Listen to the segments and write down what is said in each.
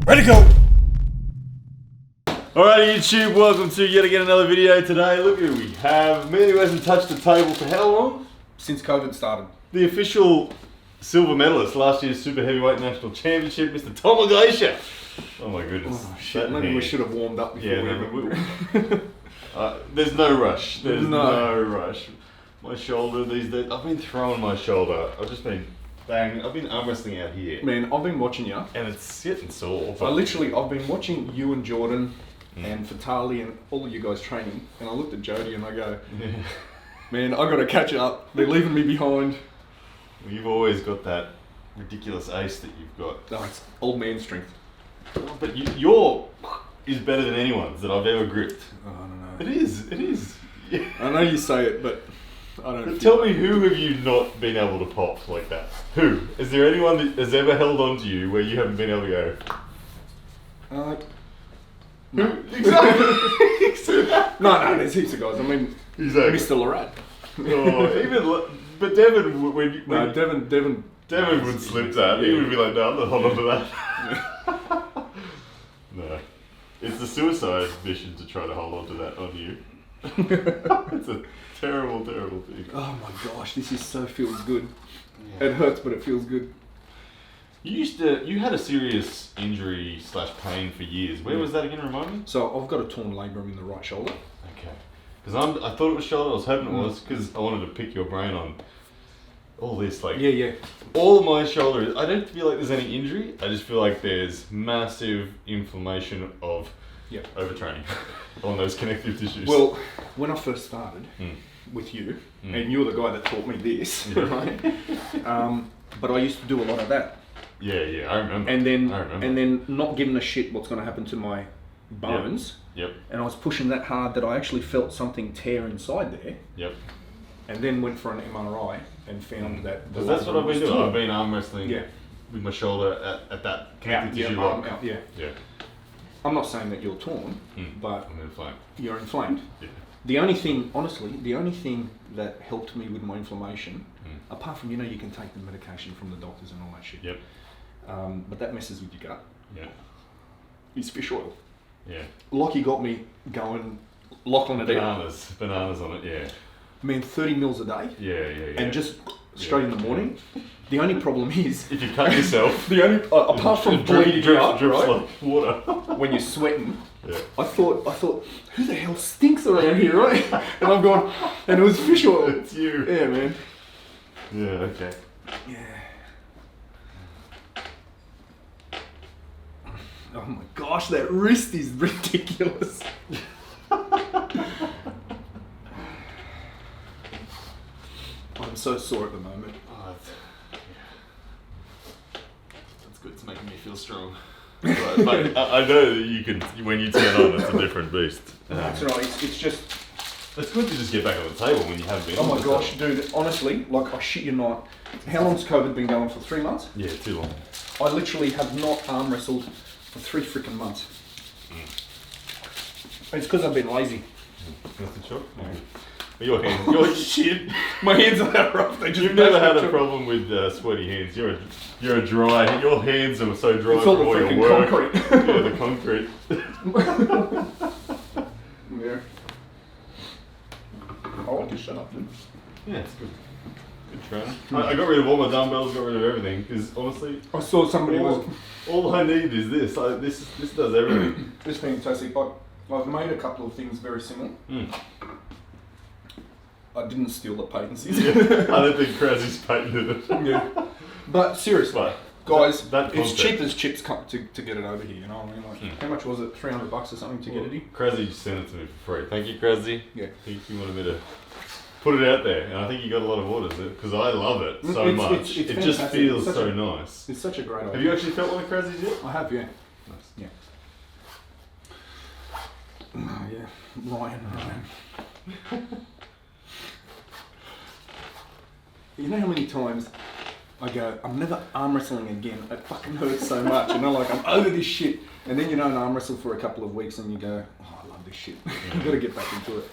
Ready to go! Alright YouTube, welcome to yet again another video today. Look who we have. Man who hasn't touched the table for how long? Since COVID started. The official silver medalist, last year's Super Heavyweight National Championship, Mr. Ugljesa. Oh my goodness. Oh shit, maybe we should have warmed up before there's no rush. There's no rush. My shoulder these days, I've been throwing my shoulder. I've just been bang. I've been arm wrestling out here. Man, I've been watching you. And it's getting sore. I've been watching you and Jordan and Fatali and all of you guys training, and I looked at Jody and I go, man, I got to catch up. They're leaving me behind. You've always got that ridiculous ace that you've got. Oh, it's old man strength. But your is better than anyone's that I've ever gripped. Oh, I don't know. It is. Yeah. I know you say it, but I don't. But tell me, who have you not been able to pop like that? Who? Is there anyone that has ever held on to you where you haven't been able to go? No. Who? Exactly. No, there's heaps of guys. I mean, exactly. Mr. Lorad. But Devin, Devin would slip that. He would be like, no, I'm not holding on to that. No. It's a suicide mission to try to hold on to that on you. It's a terrible, terrible thing. Oh my gosh, this feels good. Yeah. It hurts, but it feels good. You had a serious injury / pain for years. Where was that again? Remind me. So I've got a torn labrum in the right shoulder. Okay. Because I thought it was shoulder. I was hoping it was because I wanted to pick your brain on all this. All of my shoulder. I don't feel like there's any injury. I just feel like there's massive inflammation of overtraining on those connective tissues. Well, when I first started with you, and you're the guy that taught me this, right? But I used to do a lot of that. Yeah, I remember. And then not giving a shit what's going to happen to my bones. Yep. And I was pushing that hard that I actually felt something tear inside there. Yep. And then went for an MRI and found that. Because that's what I've been doing. I've been arm wrestling with my shoulder at that connective tissue lock. Yeah. I'm not saying that you're torn, but I'm inflamed. You're inflamed. Yeah. The only thing that helped me with my inflammation, apart from, you can take the medication from the doctors and all that shit. Yep. But that messes with your gut. Yeah. Is fish oil. Yeah. Lockie got me going, locking it down. Bananas on it, yeah. Man, 30 mils a day. Yeah. And just straight in the morning. The only problem is... if you cut yourself... apart from bleeding out, drips like water. When you're sweating, yeah. I thought, who the hell stinks around here, right? And I'm going, and it was fish oil. It's you. Yeah, man. Yeah, okay. Yeah. Oh my gosh, that wrist is ridiculous. I'm so sore at the moment. That's good. It's making me feel strong. But I know that you can. When you turn on, it's a different beast. That's right. It's just. It's good to just get back on the table when you haven't been. Oh my gosh, dude! Honestly, I shit you not. How long's COVID been going for? 3 months? Yeah, too long. I literally have not arm wrestled for 3 freaking months. It's because I've been lazy. Nothing short. Your hands, shit. My hands are that rough. You've never had a problem with sweaty hands. You're a dry. Your hands are so dry. It's all the freaking concrete. Yeah, the concrete. Yeah. I want to shut up, dude. Yeah, it's good. Good training. I got rid of all my dumbbells. Got rid of everything because honestly, I saw somebody all I need is this. This does everything. This thing, fantastic. I've made a couple of things very similar. I didn't steal the patents. I don't think Krasy's patented it. Yeah. But seriously, guys, that it's cheap as chips to get it over here, you know what I mean? How much was it? $300 or something to get it here? Krasy sent it to me for free. Thank you, Krasy. Yeah. He wanted me to put it out there, and I think you got a lot of orders because I love it so much. It just feels so nice. It's such a great idea. Have you actually felt one of Krasy's yet? I have, yeah. Nice. Yeah. Oh, yeah. Ryan. You know how many times I go, I'm never arm wrestling again. It fucking hurts so much. I'm over this shit. And then you don't arm wrestle for a couple of weeks and you go, oh, I love this shit. I've got to get back into it.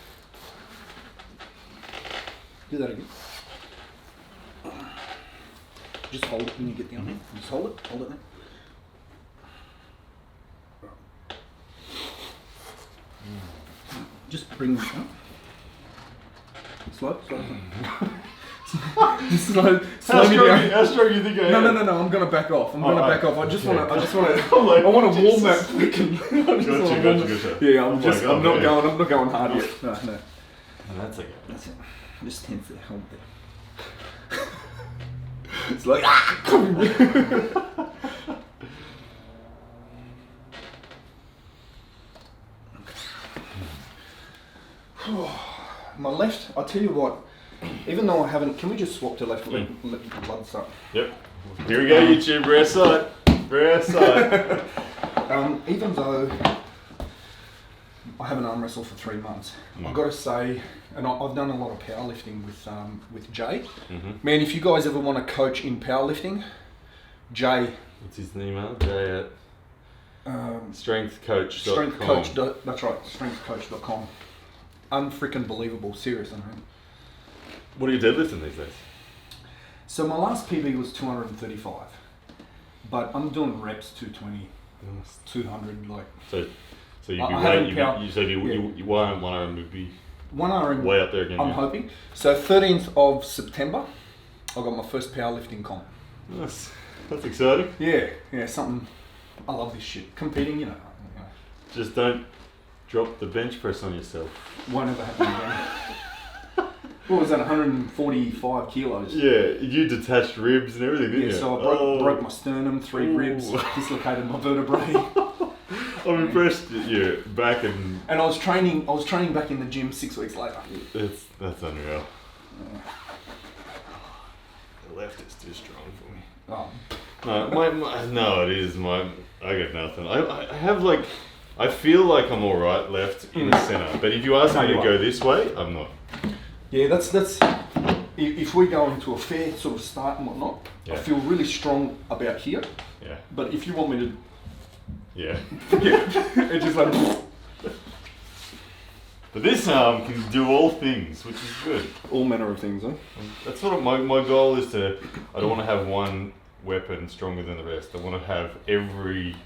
Do that again. Just hold it when you get down there. Just hold it there. Just bring it up. Slow. Just slow me down. How strong do you think I am? No. I'm gonna back off. I'm gonna back off. I just wanna. I like, wanna warm that freaking. Gotcha. Yeah, I'm not going hard yet. No. Oh, that's okay. That's it. Just tense it. Hold there. It's like my left. I'll tell you what. Even though I haven't, can we just swap to left? Let the blood start. Yep. Here we go, YouTube. Rare side. Even though I haven't arm wrestled for 3 months, I've got to say, and I've done a lot of powerlifting with Jay. Man, if you guys ever want to coach in powerlifting, Jay. What's his email? Jay at strengthcoach.com. That's right. Strengthcoach.com. Unfreaking believable. Serious, I mean. What are you deadlifting these days? So my last PB was 235, but I'm doing reps 220, 200. Like. So you one RM would be. 1 RM way up there again. I'm hoping. So 13th of September, I got my first powerlifting comp. That's exciting. Yeah, something. I love this shit. Competing, you know. Just don't drop the bench press on yourself. Won't ever happen again. What was that, 145 kilos? Yeah, you detached ribs and everything, didn't you? Yeah, so I broke my sternum, 3 ribs, dislocated my vertebrae. I'm impressed at your back and I was training back in the gym 6 weeks later. That's unreal. The left is too strong for me. Oh. No, it is I got nothing. I have like, I feel like I'm all right left in the center, but if you ask me to go this way, I'm not. Yeah, that's if we go into a fair sort of start and whatnot, I feel really strong about here. Yeah. But if you want me to, it's just like. But this arm can do all things, which is good. All manner of things, eh? That's sort of my goal is to. I don't want to have one weapon stronger than the rest. I want to have every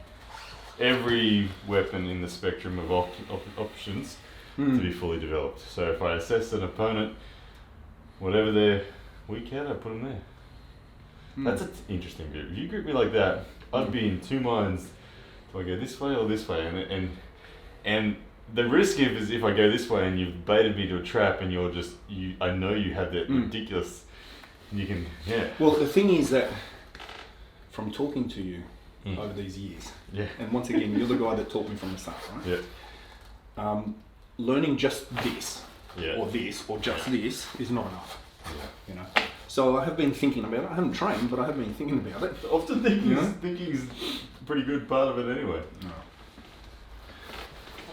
weapon in the spectrum of options to be fully developed. So if I assess an opponent, whatever they're weak at, I put them there. That's an interesting group. If you group me like that, I'd be in two minds. Do I go this way or this way? And the risk is if I go this way and you've baited me to a trap and I know you have that ridiculous. You can Well, the thing is that from talking to you over these years, and once again, you're the guy that taught me from the start, right? Yeah. Learning just this, or this, or just this is not enough. Yeah. You know. So I have been thinking about it. I haven't trained, but I have been thinking about it. Often thinking is a pretty good part of it anyway. No.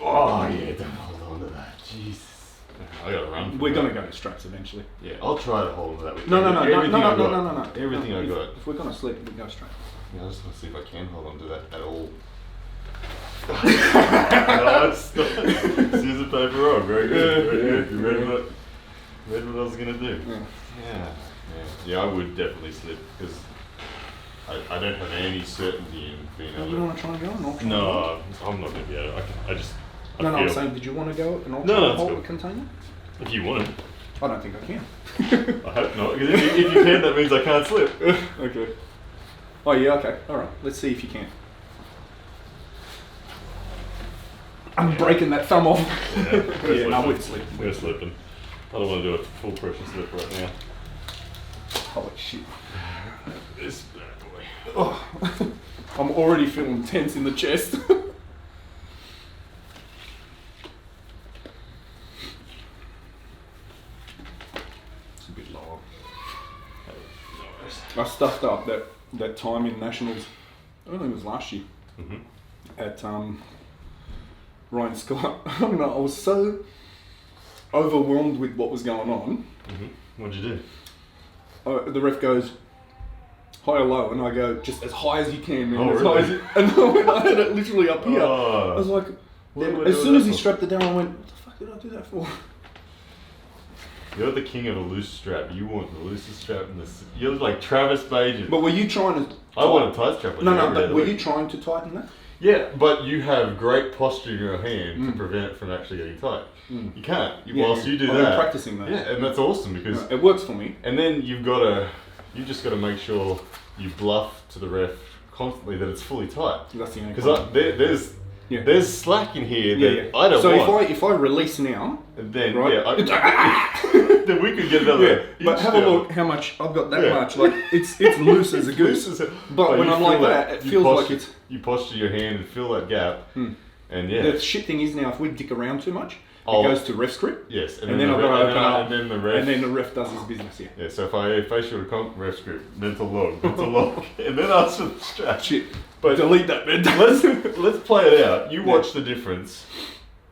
Oh yeah, don't hold on to that. Jesus. I gotta run. We're gonna go to straps eventually. Yeah, I'll try to hold on to that. No. Everything I got. If we're gonna slip, we go straight. Yeah, I just want to see if I can hold on to that at all. Scissor, paper, rock. Very good. Very good. You read what I was gonna do. Yeah, I would definitely slip because I don't have any certainty in being able to. You want to try and go an ultra? No, I'm not gonna be able to. I'm saying, did you want to go an ultra hold container? If you want it. I don't think I can. I hope not, because if you can, that means I can't slip. Okay. Oh yeah, okay. Alright, let's see if you can. I'm breaking that thumb off. We're slipping. We're slipping. I don't want to do a full pressure slip right now. Holy shit. This bad boy. Oh, I'm already feeling tense in the chest. It's a bit lower. I stuffed up that time in Nationals, I don't think it was last year, at Ryan Scott. I don't know, I was so overwhelmed with what was going on. What'd you do? The ref goes, high or low, and I go, just as high as you can, man. Really? And then I had it literally up here. I was like, as soon as he strapped it down, I went, what the fuck did I do that for? You're the king of a loose strap. You want the loosest strap in this. You're like Travis Bajan. But were you trying to... I want a tight strap. No, but were you trying to tighten that? Yeah, but you have great posture in your hand to prevent it from actually getting tight. You can't. Whilst you do I've that. been practicing that. Yeah, and that's awesome because it works for me. And then you just got to make sure you bluff to the ref constantly that it's fully tight. That's the only because there's slack in here that I don't want. So if I release now, then right? then we could get another. But have a look how much I've got. That much, like it's loose as a goose. But when I'm like that, it feels like it's. You posture your hand and fill that gap, and The shit thing is now, if we dick around too much, it goes to ref script. Yes, and then I've got to open up, and then the ref. And then the ref does his business. Yeah. Yeah. So if I facial to comp ref script, mental log, and then ask for the strap. Shit. But delete that, man. Let's play it out. You watch the difference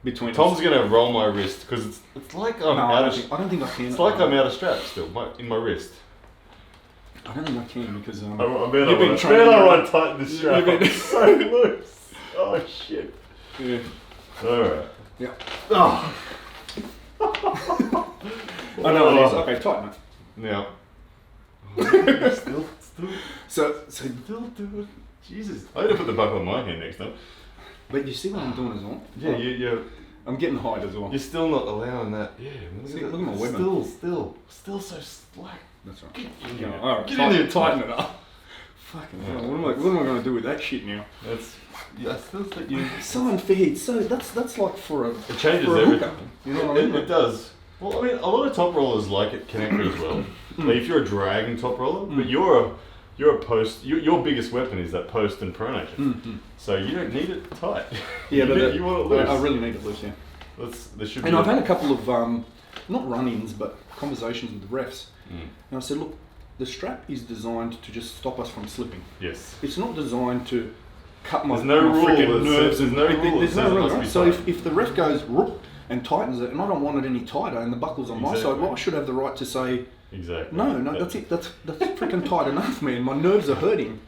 between. Tom's gonna roll my wrist because it's like I'm out of. I don't think I can. It's like I'm out of strap still in my wrist. I don't think I can because I want to tighten the strap. It's so loose. Oh shit. Yeah. All right. Yeah. Oh. I know it is. Okay, tighten it. Now. Still. So Still do it. Jesus. I gotta put the buckle on my hand next time. But you see what I'm doing as well? Yeah, yeah. I'm getting hide as well. You're still not allowing that. Yeah. Look at my weapon. Still so slack. That's right. Get in Yeah, there. all right, Get in there. tighten it up. Fucking hell. What am I going to do with that shit now? I still think you. It's so unfair. So that's like for a. It changes for a everything. hookup. You know what I mean? It does. Well, I mean, a lot of top rollers like it connected as well. Like if you're a dragging top roller, but you're a post. Your biggest weapon is that post and pronation. So you don't need it tight. Yeah, but you want it loose. I really need it loose. Yeah. There should be. And I've had a couple of not run-ins, but conversations with the refs. And I said, look, the strap is designed to just stop us from slipping. Yes. It's not designed to cut my, there's no my rule freaking nerves. There's no rule. There's no rule. Right? So tight. if the ref goes whoop and tightens it, and I don't want it any tighter, and the buckle's on my side, well, I should have the right to say, exactly. No, that's it. That's freaking tight enough, man. My nerves are hurting.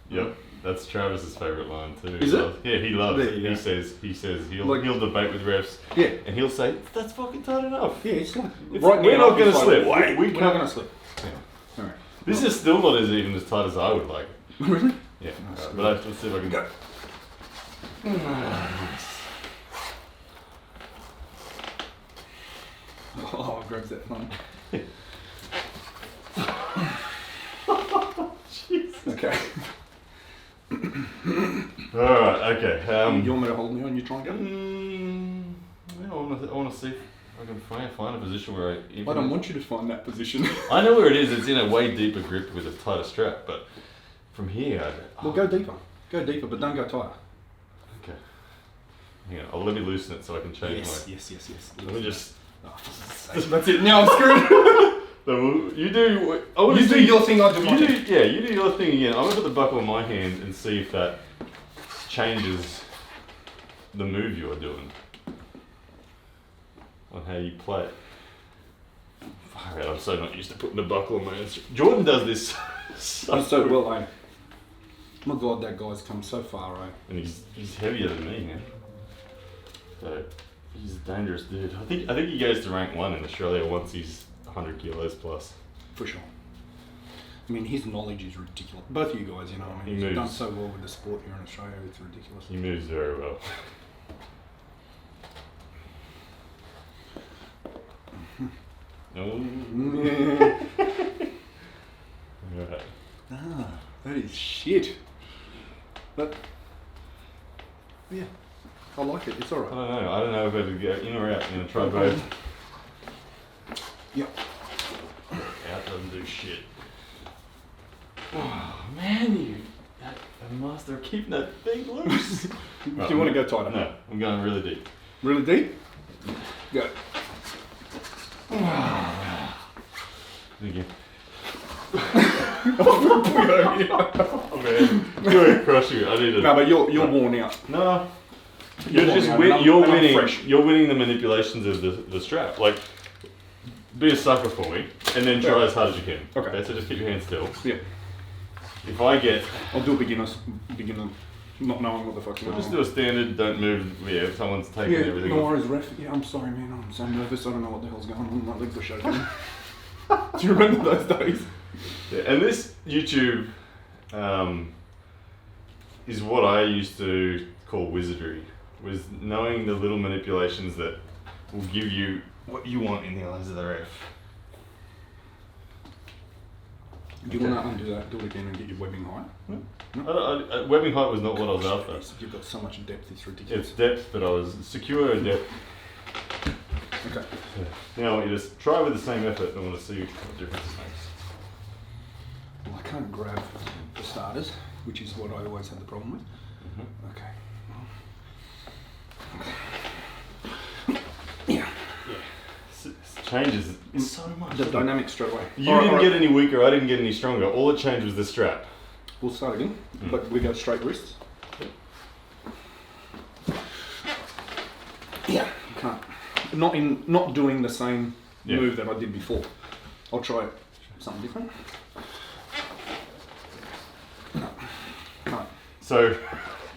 Yep. That's Travis's favourite line too. Is it? Yeah, he loves it. Yeah. He says he'll debate with refs. Yeah. And he'll say, that's fucking tight enough. Yeah, it's like we're not going to slip. We're not going to slip. Yeah. All right. This is still not even as tight as I would like it. Really? Yeah. But let's see if I can go. Oh, grabs that fun. Okay. Alright, okay. You want me to hold me on your triangle? I want to see if I can find a position where I don't want you to find that position. I know where it is. It's in a way deeper grip with a tighter strap, but from here... Well, go deeper. Go deeper, but don't go tighter. Okay. Hang on. Let me loosen it so I can change my... Yes. Let me just... That's it. Now I'm screwed. So you do... You do your thing, I do my thing. Yeah, you do your thing again. I'm going to put the buckle on my hand and see if that changes the move you're doing. On how you play it. Alright, I'm so not used to putting the buckle on my hand. Jordan does this so well, eh? My God, that guy's come so far, eh? And he's heavier than me, man. So he's a dangerous dude. I think he goes to rank 1 in Australia once he's 100 kilos plus. For sure. I mean, his knowledge is ridiculous. Both of you guys, you know, I mean, he's done so well with the sport here in Australia, it's ridiculous. He moves very well. Alright. That is shit. But, yeah, I like it, it's alright. I don't know if I would go in or out. I'm going to try both. Yep. Out doesn't do shit. Oh, man, you a master of keeping that thing loose. Do you want to go tighter? No, I'm going really deep. Really deep? Go. Again. Oh man, you're crushing it. I need to. No, but you're worn out. No, You're winning the manipulations of the strap. Like, be a sucker for me, and then try as hard as you can. Okay. So just keep your hands still. Yeah. If I get, I'll do a beginner, not knowing what the fuck's going on. Just do a standard. Don't move. Yeah, if someone's taking everything. No worries, ref. Yeah, I'm sorry, man. I'm so nervous. I don't know what the hell's going on. My legs are shaking. Do you remember those days? Yeah, and this YouTube is what I used to call wizardry. Was knowing the little manipulations that will give you what you want in the eyes of the ref. Do you want to undo that, do it again and get your webbing height? No? Webbing height was not what I was after. You've got so much depth, it's ridiculous. It's depth, but I was secure in depth. Okay. Yeah. Now I want you to just try with the same effort and I want to see what difference it makes. Well, I can't grab for starters, which is what I always had the problem with. Okay. Yeah. Changes so much. The dynamic straight away. You didn't get any weaker, I didn't get any stronger. All it changed was the strap. We'll start again, but we go straight wrists. Yeah, you can't. Not doing the same move that I did before. I'll try something different. No, can't. So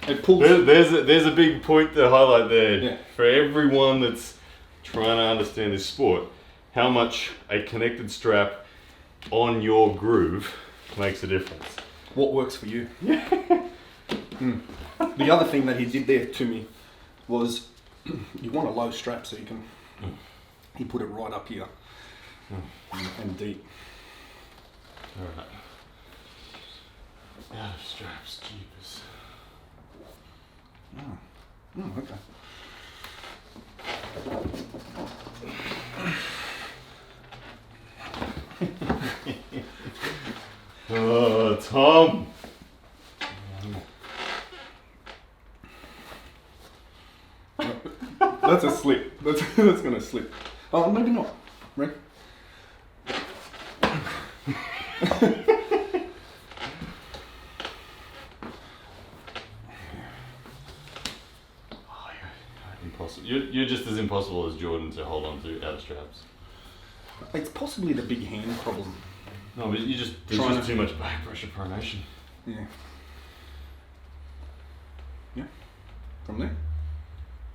it pulls. There's a big point to highlight there. Yeah. For everyone that's trying to understand this sport, how much a connected strap on your groove makes a difference. What works for you? The other thing that he did there to me was you want a low strap so you can. He put it right up here and deep. All right. Out of straps, jeepers. Oh, okay. Oh, Tom. That's a slip. That's gonna slip. Oh, maybe not. Right? Impossible. You're just as impossible as Jordan to hold on to out of straps. It's possibly the big hand problem. No, but there's just too much back pressure pronation. Yeah. Yeah. From there.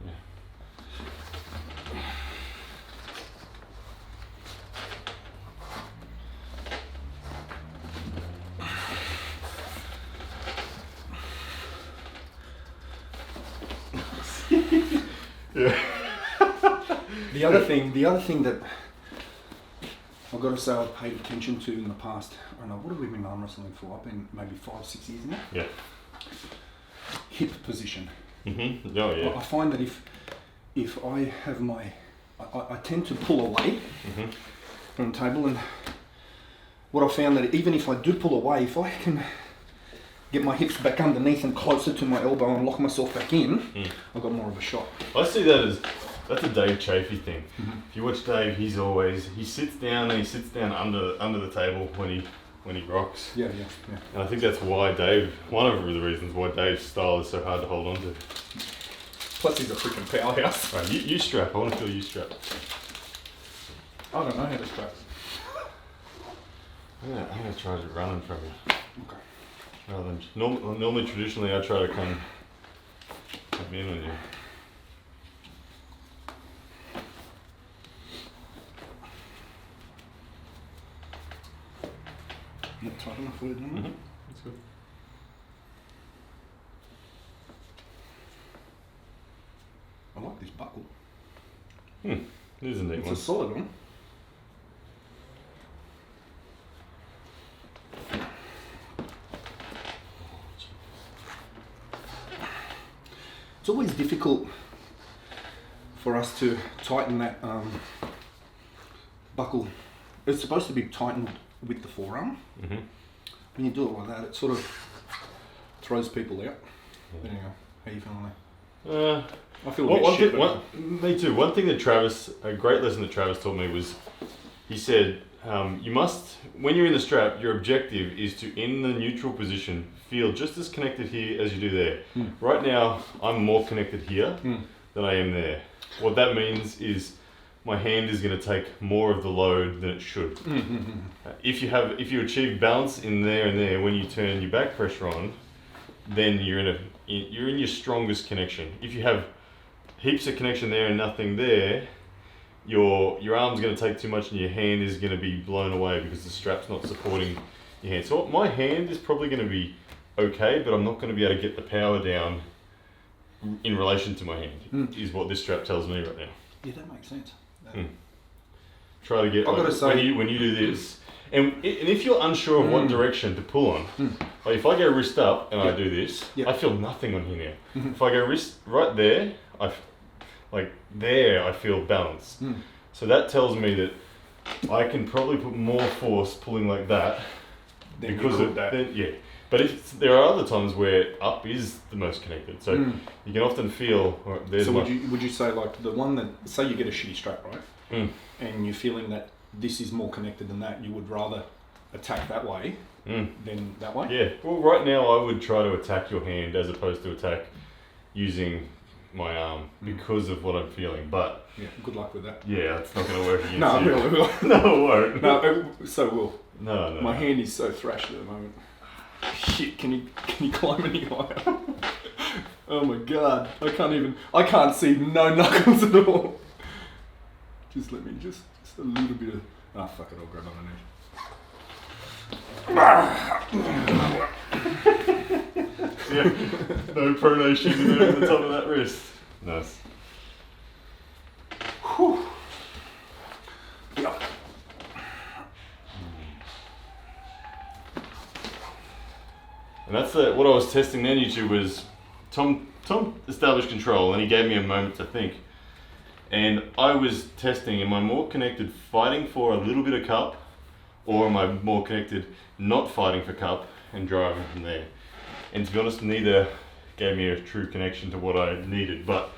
Yeah. Yeah. The other thing that I've got to say I've paid attention to in the past, I don't know, what have we been arm wrestling for? I've been maybe 5-6 years now. Yeah. Hip position. Mm-hmm. Oh, yeah. I find that if I have I tend to pull away from the table, and what I found that even if I do pull away, if I can get my hips back underneath and closer to my elbow and lock myself back in, I've got more of a shot. I see that as, that's a Dave Chafee thing. If you watch Dave, he sits down under the table when he rocks. Yeah. And I think that's why one of the reasons why Dave's style is so hard to hold on to. Plus he's a freaking powerhouse. Right, you strap. I want to feel you strap. I don't know how to strap. Yeah, I'm going to try running from you. Okay. Rather than normally traditionally I try to come in on you. Not tight enough for you, didn't it? That's good. I like this buckle. It is a neat It's one. a solid one. It's always difficult for us to tighten that buckle. It's supposed to be tightened with the forearm. When you do it like that, it sort of throws people out. But anyway, how you feeling there? I feel a bit shit. Me too. One thing that a great lesson that Travis taught me was, he said, you must, when you're in the strap, your objective is to, in the neutral position, feel just as connected here as you do there. Right now, I'm more connected here than I am there. What that means is my hand is going to take more of the load than it should. If you achieve balance in there and there, when you turn your back pressure on, then you're in your strongest connection. If you have heaps of connection there and nothing there, your arm's going to take too much and your hand is going to be blown away because the strap's not supporting your hand. So my hand is probably going to be okay, but I'm not going to be able to get the power down in relation to my hand, is what this strap tells me right now. Yeah, that makes sense. Try to get, I've got to say, when you do this, and if you're unsure of what direction to pull on, like if I go wrist up and I do this, I feel nothing on here now. If I go wrist right there, I feel balance. So that tells me that I can probably put more force pulling like that because of that. But there are other times where up is the most connected. So you can often feel, there's so would you say like the one that, say you get a shitty strap, right? And you're feeling that this is more connected than that, you would rather attack that way than that way? Yeah. Well, right now I would try to attack your hand as opposed to attack using my arm because of what I'm feeling. But yeah, good luck with that. Yeah, it's not going to work against no, you. It will. No, it won't. No, so will. No. My hand is so thrashed at the moment. Shit, can you climb any higher? Oh my god, I can't see no knuckles at all. Just let me, just a little bit of, fuck it, I'll grab underneath. Yeah, no pronation in there at the top of that wrist. Nice. Whew. Yeah. And that's what I was testing then, YouTube, was Tom established control and he gave me a moment to think. And I was testing, am I more connected fighting for a little bit of cup, or am I more connected not fighting for cup and driving from there? And to be honest, neither gave me a true connection to what I needed. But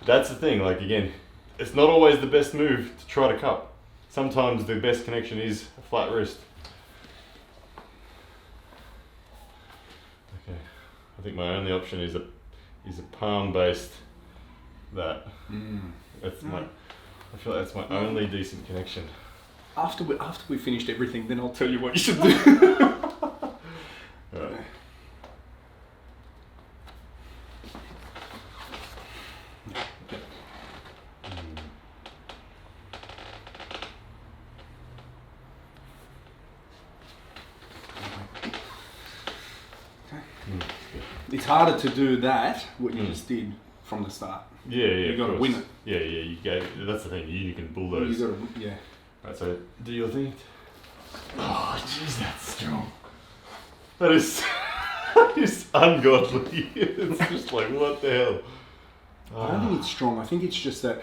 that's the thing, like again, it's not always the best move to try to cup. Sometimes the best connection is a flat wrist. Okay, I think my only option is a palm based that. That's I feel like that's my only decent connection. After we finished everything, then I'll tell you what you should do. Right. It's harder to do that, what you just did from the start. Yeah, you got to win it. Yeah, you go. That's the thing. You can bulldoze. You got to, yeah. Right, so do your thing. Oh, jeez, that's strong. That is ungodly. It's just like, what the hell? I don't think it's strong. I think it's just that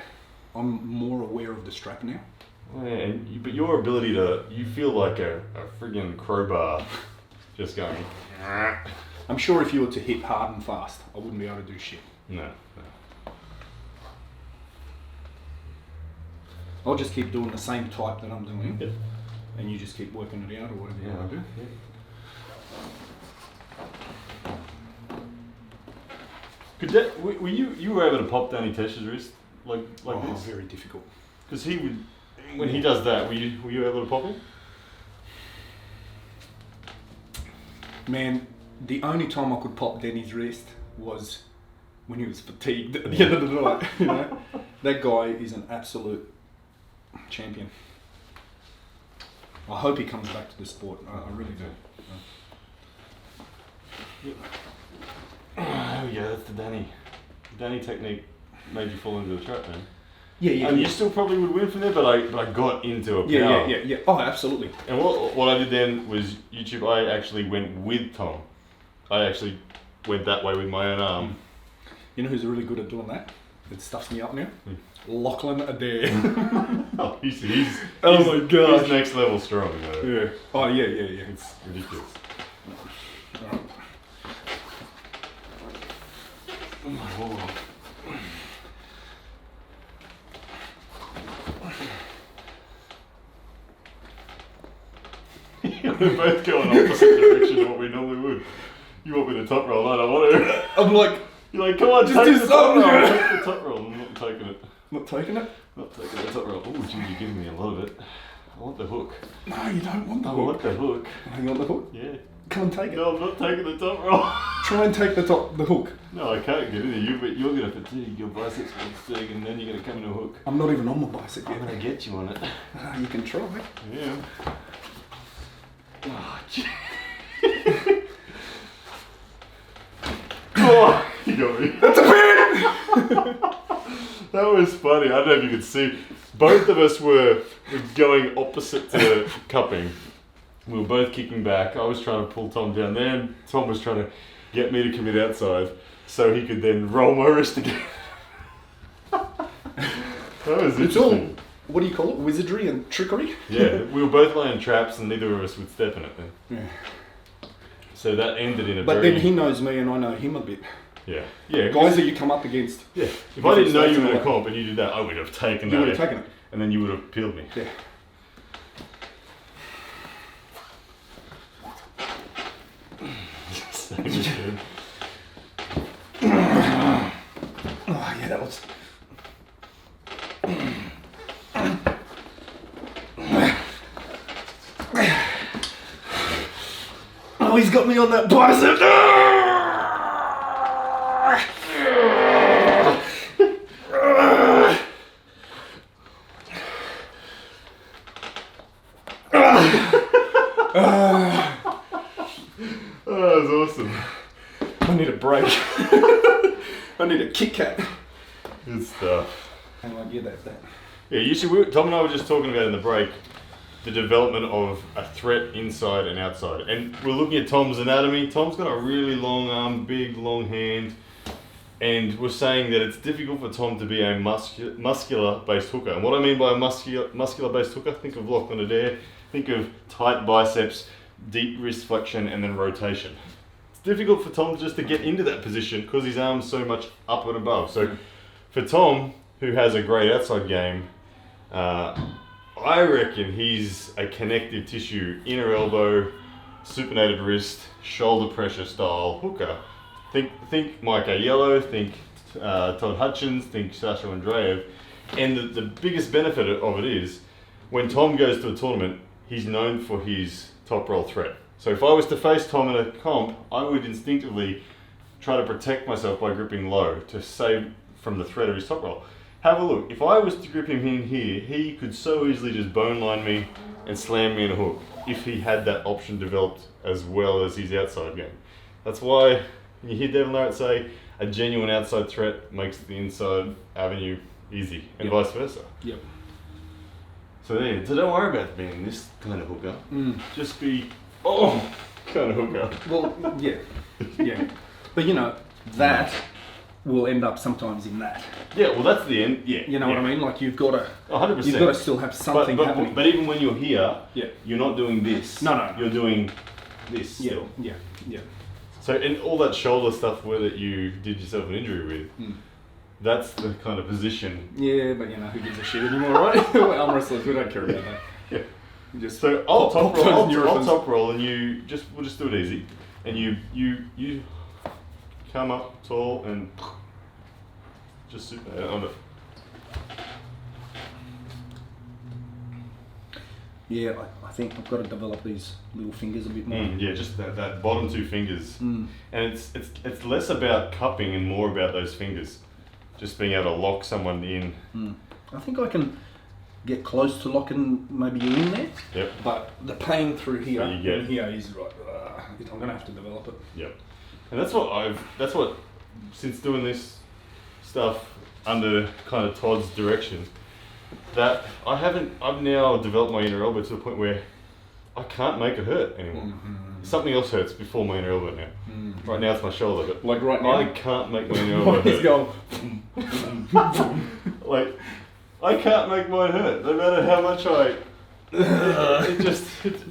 I'm more aware of the strap now. Yeah, but your ability you feel like a friggin' crowbar, just going. I'm sure if you were to hit hard and fast, I wouldn't be able to do shit. No. I'll just keep doing the same type that I'm doing, Yep. and you just keep working it out or whatever you want to do. Yeah. Could that? Were you were able to pop Danny Tesh's wrist like this? Very difficult. Because he would, when he does that, were you able to pop him? Man, the only time I could pop Danny's wrist was when he was fatigued at the end of the night. You know, that guy is an absolute champion. I hope he comes back to the sport. I really do. Yep. There we go. That's the Danny technique made you fall into the trap, man. Yeah. And you still probably would win from there, but I got into a power. Yeah. Oh, absolutely. And what I did then was YouTube. I actually went with Tom. I actually went that way with my own arm. You know who's really good at doing that? It stuffs me up now. Lachlan Adair. Oh, he's my gosh. He's next level strong, though. Yeah. Oh, yeah. It's ridiculous. Alright. Oh. We're both going opposite direction of what we normally would. You want me to top roll? I don't want to. I'm like, you're like, come on, just take do the top roll. something. Take the top roll. I'm not taking it. Not taking it? Not taking the top roll. Oh, geez, you're giving me a lot of it. I want the hook. No, you don't want the I hook. want the hook. You want the hook? Yeah. Come and take it. No, I'm not taking the top roll. Try and take the hook. No, I can't get into you, but you're going to fatigue. Your biceps will fatigue, and then you're going to come in a hook. I'm not even on my bicep yet. I'm going to get you on it. You can try. Yeah. Oh, gee. Oh, you got me. That's a pin! That was funny. I don't know if you could see. Both of us were going opposite to cupping. We were both kicking back. I was trying to pull Tom down there, and Tom was trying to get me to commit outside so he could then roll my wrist again. That was it's all, interesting. what do you call it? Wizardry and trickery? Yeah, we were both laying traps and neither of us would step in it then. Yeah. So that ended in a But very... then he knows me and I know him a bit. Yeah. Yeah. Guys that you come up against. Yeah. If I didn't know you were in a like- comp and you did that, I would have taken that. You would have taken it. And then you would have peeled me. Yeah. Same as you. Oh, yeah, that was... Oh, he's got me on that bicep. Oh, that was awesome. I need a break. I need a Kit Kat. Good stuff. And like, yeah, that's that. Yeah, usually Tom and I were just talking about in the break the development of a threat inside and outside. And we're looking at Tom's anatomy. Tom's got a really long arm, big, long hand. And we're saying that it's difficult for Tom to be a muscular-based hooker. And what I mean by a muscular-based hooker, think of Lachlan Adair, think of tight biceps, deep wrist flexion, and then rotation. It's difficult for Tom just to get into that position because his arm's so much up and above. So for Tom, who has a great outside game, I reckon he's a connective tissue, inner elbow, supinated wrist, shoulder pressure style hooker. Think Mike Aiello, think Todd Hutchins, think Sasha Andreev. And the biggest benefit of it is, when Tom goes to a tournament, he's known for his top roll threat. So if I was to face Tom in a comp, I would instinctively try to protect myself by gripping low to save from the threat of his top roll. Have a look. If I was to grip him in here, he could so easily just bone line me and slam me in a hook if he had that option developed as well as his outside game. That's why you hear Devin Larratt say a genuine outside threat makes the inside avenue easy, and vice versa. Yep. So there, so don't worry about being this kind of hooker. Just be, kind of hooker. Well, yeah. Yeah. But you know, that will end up sometimes in that. Yeah, well that's the end. Yeah. You know what I mean? Like you've got to, 100%. you've got to still have something happening. But even when you're here, Yeah. you're not doing this. No. You're doing this Yeah. still. Yeah. So and all that shoulder stuff where that you did yourself an injury with, that's the kind of position. Yeah, but you know, who gives a shit anymore, right? We're arm wrestlers, we don't care about that. Yeah. You just So I'll top those roll. I'll neurophins. top roll, and we'll just do it easy, and you come up tall and just sit there on it. Yeah, I think I've got to develop these little fingers a bit more. Yeah, just that bottom two fingers, and it's less about cupping and more about those fingers, just being able to lock someone in. I think I can get close to locking maybe you in there. Yep. But the pain through here, That you get. and here is right. I'm gonna have to develop it. Yep. And that's what since doing this stuff under kind of Todd's direction, that I've now developed my inner elbow to the point where I can't make it hurt anymore. Something else hurts before my inner elbow now. Right now it's my shoulder, but Like right now? I can't make my inner elbow He's hurt. going. Like, I can't make mine hurt, no matter how much I can't.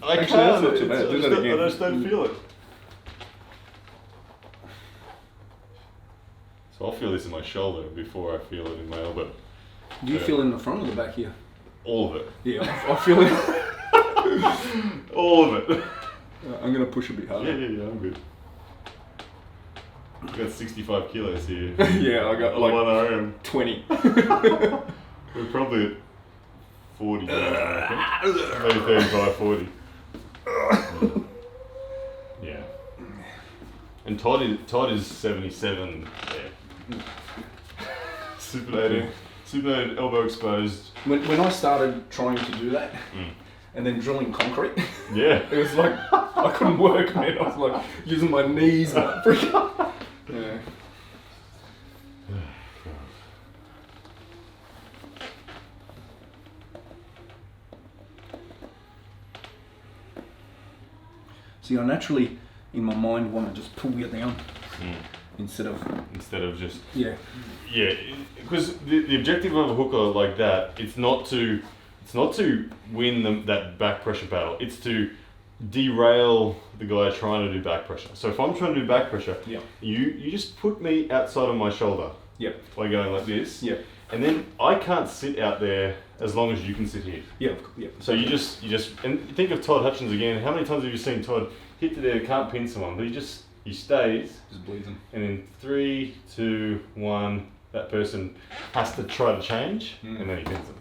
Actually, that's not too bad. Do that again. I just don't feel it. So I'll feel this in my shoulder before I feel it in my elbow. Do you feel in the front or the back here? All of it. Yeah, I feel it. All of it. I'm gonna push a bit harder. Yeah, I'm good. I've got 65 kilos here. Yeah, I got on like one arm. 20. We're probably at 40 now, I reckon. Maybe 35, 40. Yeah. And Todd is 77 there. Supinated elbow exposed. When I started trying to do that, and then drilling concrete, Yeah. it was like I couldn't work, man. I was like using my knees. Yeah. See, I naturally, in my mind, want to just pull you down instead of just yeah, because the objective of a hooker like that, it's not to win that back pressure battle. It's to derail the guy trying to do back pressure. So if I'm trying to do back pressure, you just put me outside of my shoulder. By going like this. And then I can't sit out there as long as you can sit here. So you just and think of Todd Hutchins again. How many times have you seen Todd hit to there, can't pin someone, but he stays. Just bleeds him. And in 3, 2, 1, that person has to try to change, and then he pins them.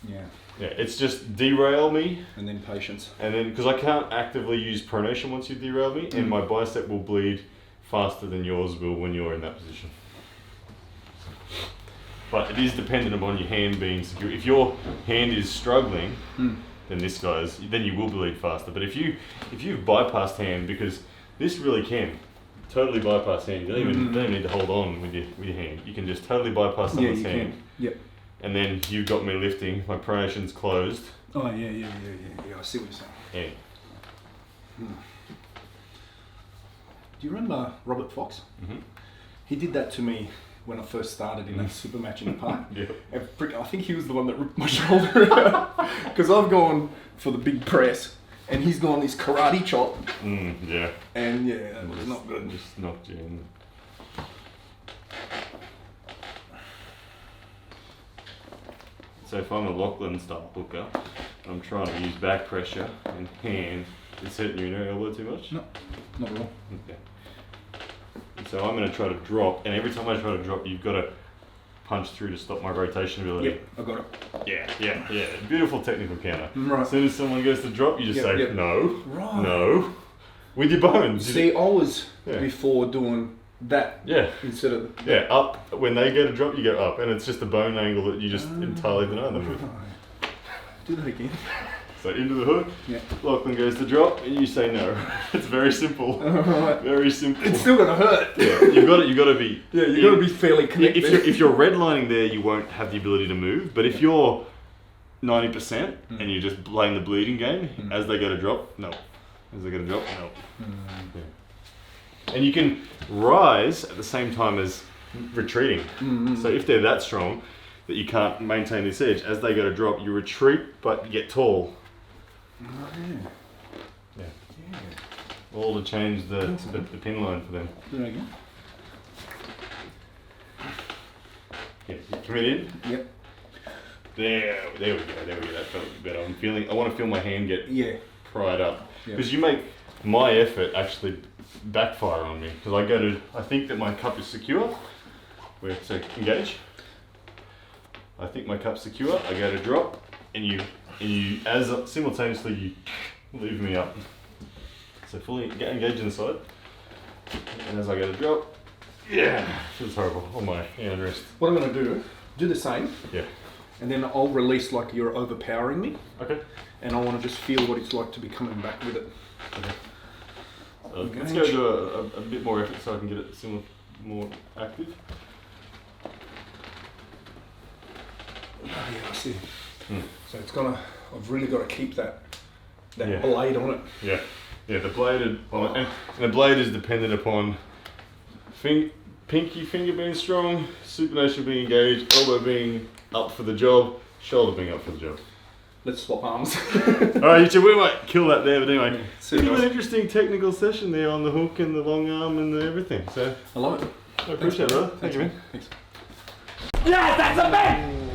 Yeah, it's just derail me. And then patience. And then, because I can't actively use pronation once you derail me, and my bicep will bleed faster than yours will when you're in that position. But it is dependent upon your hand being secure. If your hand is struggling, then then you will bleed faster. But if you've bypassed hand, because this really can totally bypass hand. You don't even need to hold on with your hand. You can just totally bypass someone's hand. And then you've got me lifting. My pronation's closed. Oh yeah. I see what you're saying. Do you remember Robert Fox? He did that to me when I first started in that super match in the park. I think he was the one that ripped my shoulder out because I've gone for the big press and he's gone this karate chop. And that was not good. Just knocked you in. So if I'm a Lachlan style hooker, I'm trying to use back pressure and hand, is hitting you in your elbow too much? No, not at all. Okay. So I'm going to try to drop, and every time I try to drop, you've got to punch through to stop my rotation ability. I got it. Yeah. Beautiful technical counter. Right. As soon as someone goes to drop, you just say, no, no, with your bones. See, I was before doing that instead of... up. When they go to drop, you go up, and it's just a bone angle that you just entirely deny them with. Do that again. So into the hook, Lachlan goes to drop, and you say no. It's very simple. Very simple. It's still gonna hurt. You've got to be. You've got to be fairly connected. If you're redlining there, you won't have the ability to move. But if you're 90% and you just blame the bleeding game, as they go to drop, no. As they go to drop, no. And you can rise at the same time as retreating. So if they're that strong that you can't maintain this edge, as they go to drop, you retreat but you get tall. All to change the pin line for them. There you go. You commit in. There we go. That felt better. I want to feel my hand get pried up because you make my effort actually backfire on me because I think that my cup is secure. So engage. I think my cup's secure. I go to drop, and you as simultaneously you leave me up. So fully get engaged inside, and as I go to drop, feels horrible on my hand and wrist. What I'm going to do the same. And then I'll release like you're overpowering me. Okay. And I want to just feel what it's like to be coming back with it. Okay. Let's go do a bit more effort so I can get it more active. I see. So I've really got to keep that blade on it. The blade and the blade is dependent upon pinky finger being strong, supination being engaged, elbow being up for the job, shoulder being up for the job. Let's swap arms. Alright, you two, we might kill that there, but anyway. Bit of an interesting technical session there on the hook and the long arm and everything. So I love it. I appreciate it, brother. Thank you, man. Thanks. Yes, that's a man!